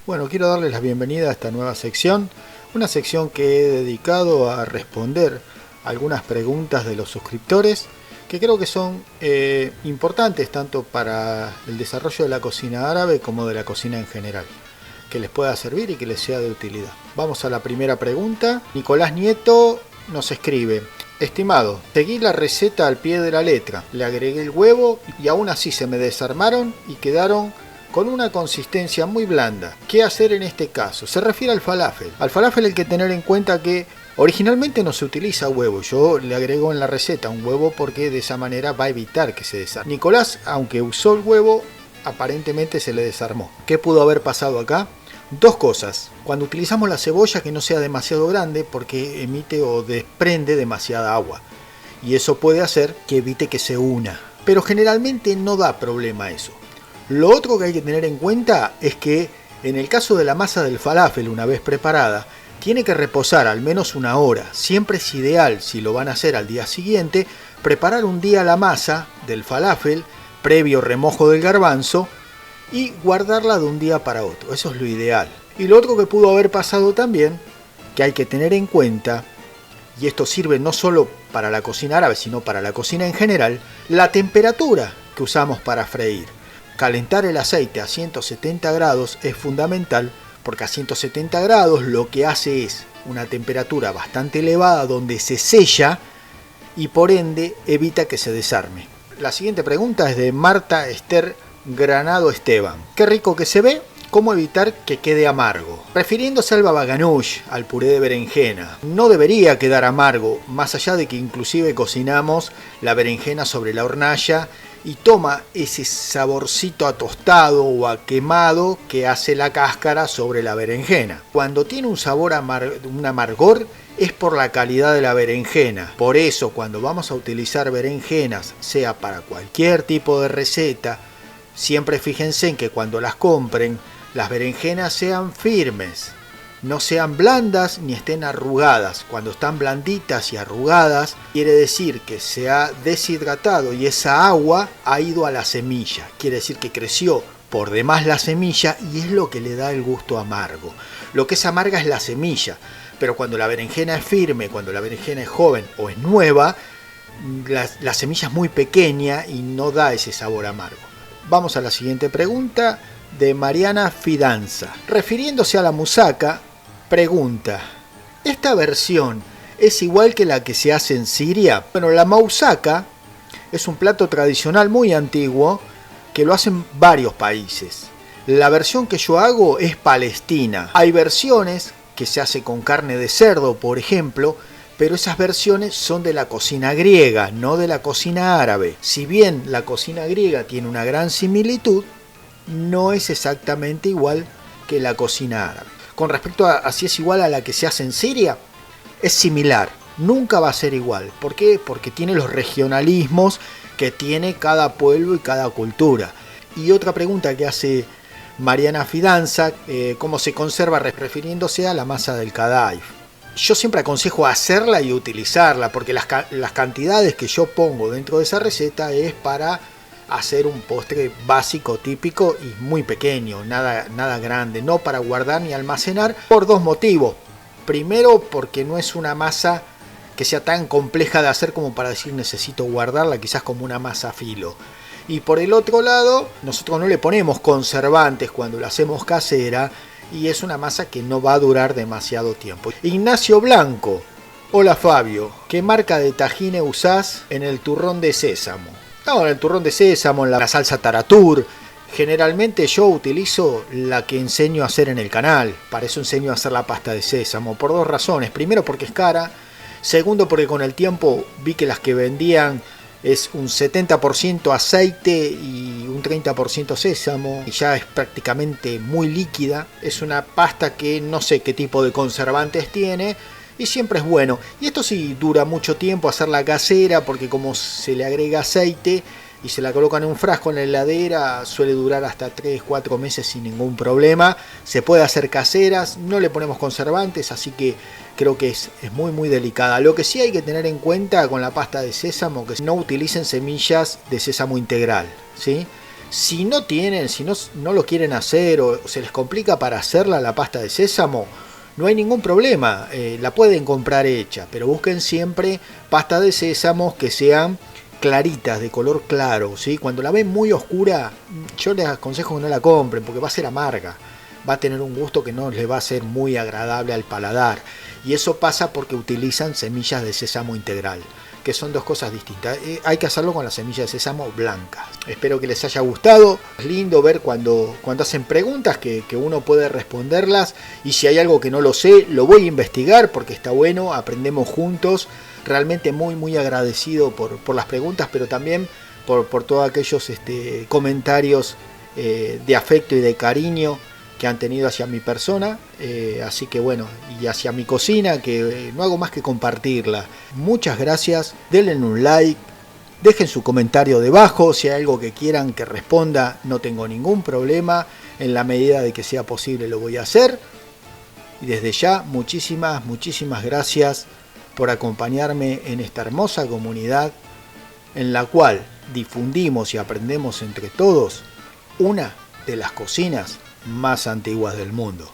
Bueno, quiero darles la bienvenida a esta nueva sección, una sección que he dedicado a responder algunas preguntas de los suscriptores que creo que son importantes tanto para el desarrollo de la cocina árabe como de la cocina en general, que les pueda servir y que les sea de utilidad. Vamos a la primera pregunta. Nicolás Nieto nos escribe: estimado, seguí la receta al pie de la letra, le agregué el huevo y aún así se me desarmaron y quedaron con una consistencia muy blanda. ¿Qué hacer en este caso? Se refiere al falafel. Al falafel hay que tener en cuenta que originalmente no se utiliza huevo. Yo le agrego en la receta un huevo porque de esa manera va a evitar que se desarme. Nicolás, aunque usó el huevo, aparentemente se le desarmó. ¿Qué pudo haber pasado acá? Dos cosas. Cuando utilizamos la cebolla, que no sea demasiado grande porque emite o desprende demasiada agua. Y eso puede hacer que evite que se una. Pero generalmente no da problema eso. Lo otro que hay que tener en cuenta es que en el caso de la masa del falafel, una vez preparada, tiene que reposar al menos una hora. Siempre es ideal, si lo van a hacer al día siguiente, preparar un día la masa del falafel, previo remojo del garbanzo, y guardarla de un día para otro. Eso es lo ideal. Y lo otro que pudo haber pasado también, que hay que tener en cuenta, y esto sirve no solo para la cocina árabe, sino para la cocina en general, la temperatura que usamos para freír. Calentar el aceite a 170 grados es fundamental porque a 170 grados lo que hace es una temperatura bastante elevada donde se sella y por ende evita que se desarme. La siguiente pregunta es de Marta Esther Granado Esteban. Qué rico que se ve, ¿cómo evitar que quede amargo? Refiriéndose al baba ganoush, al puré de berenjena, no debería quedar amargo, más allá de que inclusive cocinamos la berenjena sobre la hornalla y toma ese saborcito a tostado o a quemado que hace la cáscara sobre la berenjena. Cuando tiene un sabor un amargor es por la calidad de la berenjena. Por eso cuando vamos a utilizar berenjenas, sea para cualquier tipo de receta, siempre fíjense en que cuando las compren, las berenjenas sean firmes, no sean blandas ni estén arrugadas. Cuando están blanditas y arrugadas, quiere decir que se ha deshidratado y esa agua ha ido a la semilla. Quiere decir que creció por demás la semilla y es lo que le da el gusto amargo. Lo que es amarga es la semilla, pero cuando la berenjena es firme, cuando la berenjena es joven o es nueva, la semilla es muy pequeña y no da ese sabor amargo. Vamos a la siguiente pregunta de Mariana Fidanza. Refiriéndose a la musaca, pregunta: ¿esta versión es igual que la que se hace en Siria? Bueno, la moussaka es un plato tradicional muy antiguo que lo hacen varios países. La versión que yo hago es palestina. Hay versiones que se hace con carne de cerdo, por ejemplo, pero esas versiones son de la cocina griega, no de la cocina árabe. Si bien la cocina griega tiene una gran similitud, no es exactamente igual que la cocina árabe. Con respecto a si es igual a la que se hace en Siria, es similar, nunca va a ser igual. ¿Por qué? Porque tiene los regionalismos que tiene cada pueblo y cada cultura. Y otra pregunta que hace Mariana Fidanza, ¿cómo se conserva? Refiriéndose a la masa del kadaif. Yo siempre aconsejo hacerla y utilizarla, porque las cantidades que yo pongo dentro de esa receta es para hacer un postre básico, típico y muy pequeño, nada grande, no para guardar ni almacenar, por dos motivos. Primero, porque no es una masa que sea tan compleja de hacer como para decir necesito guardarla, quizás como una masa filo. Y por el otro lado, nosotros no le ponemos conservantes cuando la hacemos casera y es una masa que no va a durar demasiado tiempo. Ignacio Blanco: hola Fabio, ¿qué marca de tajine usás en el turrón de sésamo? No, en el turrón de sésamo, en la salsa taratur. Generalmente yo utilizo la que enseño a hacer en el canal. Para eso enseño a hacer la pasta de sésamo, por dos razones. Primero, porque es cara. Segundo, porque con el tiempo vi que las que vendían es un 70% aceite y un 30% sésamo. Y ya es prácticamente muy líquida. Es una pasta que no sé qué tipo de conservantes tiene. Y siempre es bueno. Y esto sí dura mucho tiempo hacerla casera, porque como se le agrega aceite y se la coloca en un frasco en la heladera, suele durar hasta 3-4 meses sin ningún problema. Se puede hacer caseras, no le ponemos conservantes, así que creo que es muy delicada. Lo que sí hay que tener en cuenta con la pasta de sésamo, que no utilicen semillas de sésamo integral, ¿sí? Si no tienen, si no lo quieren hacer o se les complica para hacerla la pasta de sésamo, no hay ningún problema, la pueden comprar hecha, pero busquen siempre pasta de sésamo que sean claritas, de color claro, ¿sí? Cuando la ven muy oscura, yo les aconsejo que no la compren porque va a ser amarga, va a tener un gusto que no les va a ser muy agradable al paladar, y eso pasa porque utilizan semillas de sésamo integral, que son dos cosas distintas. Hay que hacerlo con las semillas de sésamo blancas. Espero que les haya gustado. Es lindo ver cuando hacen preguntas que uno puede responderlas, y si hay algo que no lo sé, lo voy a investigar porque está bueno, aprendemos juntos. Realmente muy agradecido por las preguntas, pero también por todos aquellos comentarios de afecto y de cariño que han tenido hacia mi persona, así que bueno, y hacia mi cocina, que no hago más que compartirla. Muchas gracias, denle un like, dejen su comentario debajo, si hay algo que quieran que responda, no tengo ningún problema, en la medida de que sea posible lo voy a hacer. Y desde ya, muchísimas gracias por acompañarme en esta hermosa comunidad en la cual difundimos y aprendemos entre todos una de las cocinas más antiguas del mundo.